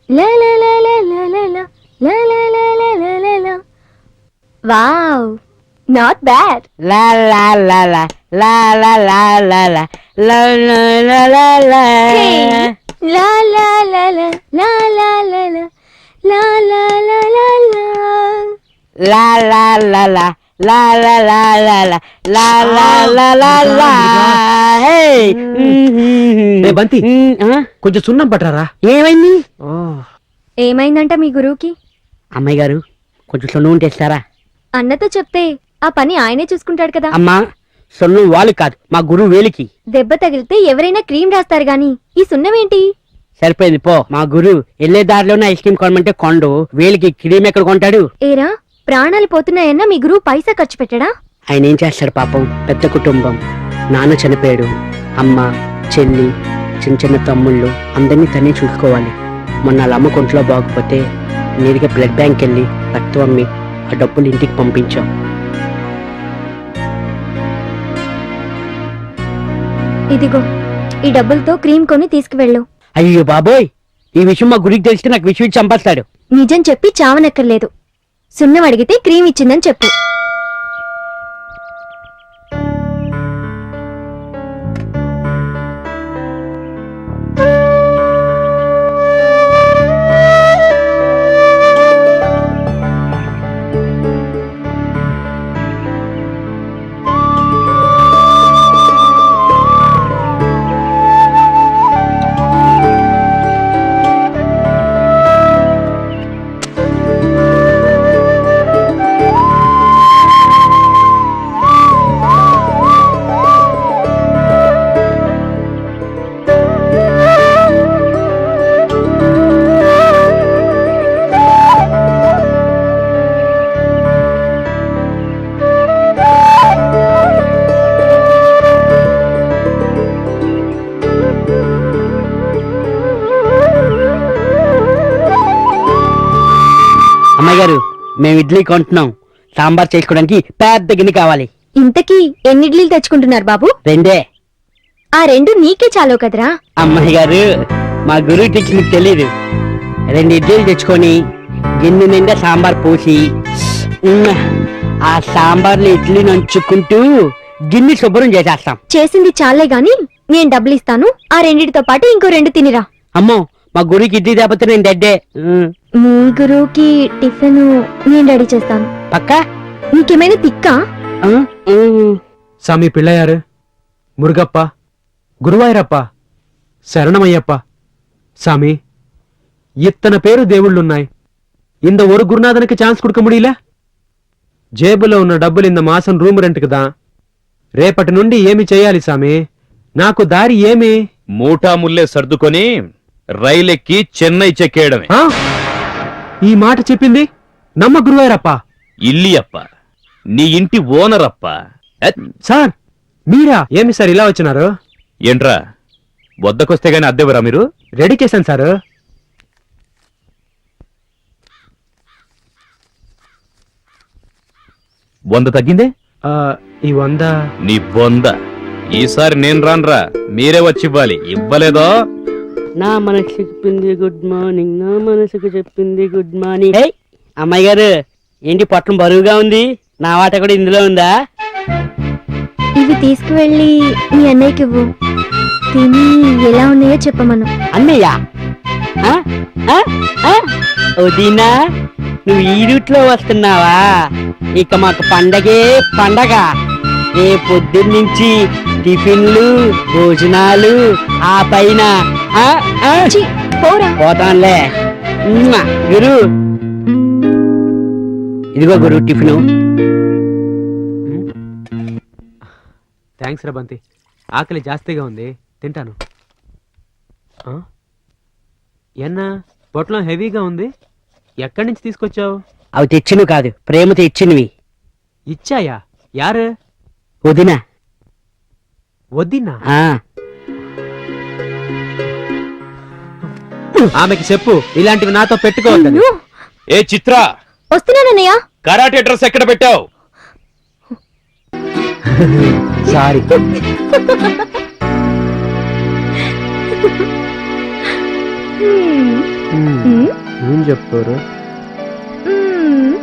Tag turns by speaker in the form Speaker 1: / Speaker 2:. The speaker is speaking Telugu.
Speaker 1: లా లా లా లా లా లా లా లా లా లా లా లా లా లా. Wow, not bad.
Speaker 2: లా లా లా లా లా లా లా లా లా లా లా లా లా లా.
Speaker 1: లా లా లా లా లా లా లా లా లా లా లా లా లా.
Speaker 2: లా లా లా లా లా లా లా లా లా లా లా లా లా లా. హే
Speaker 3: బంతి, కొంచెం సున్నం పట్టరా.
Speaker 2: ఏమైంది?
Speaker 1: ఏమైందంట మీ గురువుకి?
Speaker 2: అమ్మాయి గారు, కొంచెం సొన్ను ఉంటే ఇస్తారా?
Speaker 1: అన్నతో చెప్తే ఆ పని ఆయనే చూసుకుంటాడు కదా.
Speaker 2: అమ్మా, సొన్ను వాళ్ళు కాదు, మా గురువు వేలికి.
Speaker 1: దెబ్బ తగిలితే ఎవరైనా క్రీమ్ రాస్తారు గాని ఈ సున్నమేంటి?
Speaker 2: సరిపోయింది పో. మా గురువు వెళ్లే దారిలోనే ఐస్ క్రీమ్ కొనమంటే కొండు, వేలికి క్రీమ్ ఎక్కడ కొంటాడు?
Speaker 1: ఏరా, ప్రాణాలు పోతున్నాయన్నా మీ గురువు పైసా ఖర్చు పెట్టడా?
Speaker 2: ఆయన ఏం చేస్తాడు పాపం, పెద్ద కుటుంబం. నాన్న చనిపోయాడు, అమ్మ, చెల్లి, చిన్న చిన్న తమ్ముళ్ళు అందరినీ తనే చూసుకోవాలి. మొన్న వాళ్ళ అమ్మ కొంట్లో బాగుపోతే నేరుగా బ్లడ్ బ్యాంక్ వెళ్ళి రక్తం అమ్మి ఆ డబ్బులు ఇంటికి పంపించాం.
Speaker 1: ఇదిగో, ఈ డబ్బులతో క్రీమ్ కొని తీసుకువెళ్ళు.
Speaker 2: అయ్యో బాబోయ్, ఈ విషయం మా గురికి తెలిస్తే నాకు విషయం ఇచ్చి చంపేస్తాడు.
Speaker 1: నిజం చెప్పి చావనక్కర్లేదు. సున్నం అడిగితే క్రీమ్ ఇచ్చిందని చెప్పు.
Speaker 2: అమ్మాయి గారు, మేము ఇడ్లీ కొంటున్నాం. సాంబార్ చేసుకోవడానికి పెద్ద గిన్నె కావాలి.
Speaker 1: ఇంతకీ ఎన్ని ఇడ్లీలు తెచ్చుకుంటున్నారు బాబు?
Speaker 2: రెండే.
Speaker 1: ఆ రెండు నీకే చాలు కదరా.
Speaker 2: అమ్మాయి గారు, మా గురువు టీచర్ మీకు తెలీదు. 2 ఇడ్లీలు తెచ్చుకొని గిన్నె నిండా సాంబార్ పోసి ఆ సాంబార్ని ఇడ్లీ నంచుకుంటూ గిన్నె శుభ్రం చేసేస్తాం.
Speaker 1: చేసింది చాలే గాని నేను డబ్బులు ఇస్తాను. ఆ రెండిటితో పాటు ఇంకో 2 తినిరా.
Speaker 2: అమ్మో, మా గురువుకి ఇడ్లీ తేపోతే నేను డెడ్డే.
Speaker 1: మీ గురువుకి టిఫిన్ నేను రెడీ చేస్తాను.
Speaker 2: పక్కా?
Speaker 1: నీకేమైనా తిక్కా?
Speaker 3: சாமி பிள்ளையாரு, முருகப்பா, குருவாயூரப்பா, சரணமய்யப்பா. சாமி, இத்தனை பேரு దేవుళ్ళున్నాయి. இந்த ஒரு குருநாதனுக்கு சான்ஸ் கொடுக்க முடியல? జేబులో ఉన్న డబ్బులు ఇంత మాసం రూమ్ రెంట్కి దా. రేపటి నుండి ఏమి చేయాలి సామి? నాకు దారి ఏమి?
Speaker 4: మూటా ముల్లే సర్దుకొని రైలెక్కి చెన్నై చెక్కేయడమే.
Speaker 3: ఈ మాట చెప్పింది నమ్మ గురువాయూరప్ప.
Speaker 4: ఇల్లియప్ప, నీ ఇంటి ఓనరప్ప.
Speaker 3: సార్, మీరా? ఏమి సార్ ఇలా వచ్చినారు?
Speaker 4: ఏంట్రా, వద్దకొస్తే గాని అద్దెవరా మీరు?
Speaker 3: రెడీ చేశాను సార్.
Speaker 4: వంద తగ్గిందే?
Speaker 3: ఈ 100
Speaker 4: నీ బొంద. ఈసారి నేను రాన్రా, మీరే వచ్చి ఇవ్వాలి. ఇవ్వలేదో
Speaker 2: నా మనసుకు చెప్పింది గుడ్ మార్నింగ్, నా మనసుకు చెప్పింది గుడ్ మార్నింగ్. అమ్మాయి గారు, ఏంటి పొట్టం బరువుగా ఉంది? నా వాట కూడా ఇందులో ఉందా?
Speaker 1: ఇవి తీసుకువెళ్ళి మీ అన్నయ్యకి ఇవ్వు. తిని ఎలా ఉన్నాయో చెప్పమను.
Speaker 2: అన్నయ్య? వదినా, నువ్వు ఈ రూట్లో వస్తున్నావా? ఇక మాకు పండగే పండగ. రే పొద్దున్నుంచి టిఫిన్లు, భోజనాలు, ఆ పైన పోతాంలే. గురు, ఇదిగో గురు టిఫిను.
Speaker 3: థ్యాంక్స్ రా బంతి, ఆకలి జాస్తిగా ఉంది, తింటాను. ఎన్నా పొట్లం హెవీగా ఉంది, ఎక్కడి నుంచి తీసుకొచ్చావు?
Speaker 2: అవి తెచ్చినవి కాదు, ప్రేమతో ఇచ్చినవి.
Speaker 3: ఇచ్చాయా? యారు?
Speaker 2: వదినా.
Speaker 3: వదినా? ఆమెకి చెప్పు, ఇలాంటివి నాతో పెట్టుకోవద్దని.
Speaker 4: ఏ చిత్ర,
Speaker 1: వస్తున్నానన్నయ్య.
Speaker 4: కరాటే డ్రెస్ ఎక్కడ పెట్టావు?
Speaker 3: సారీ. చెప్తారు
Speaker 1: మ్మ్.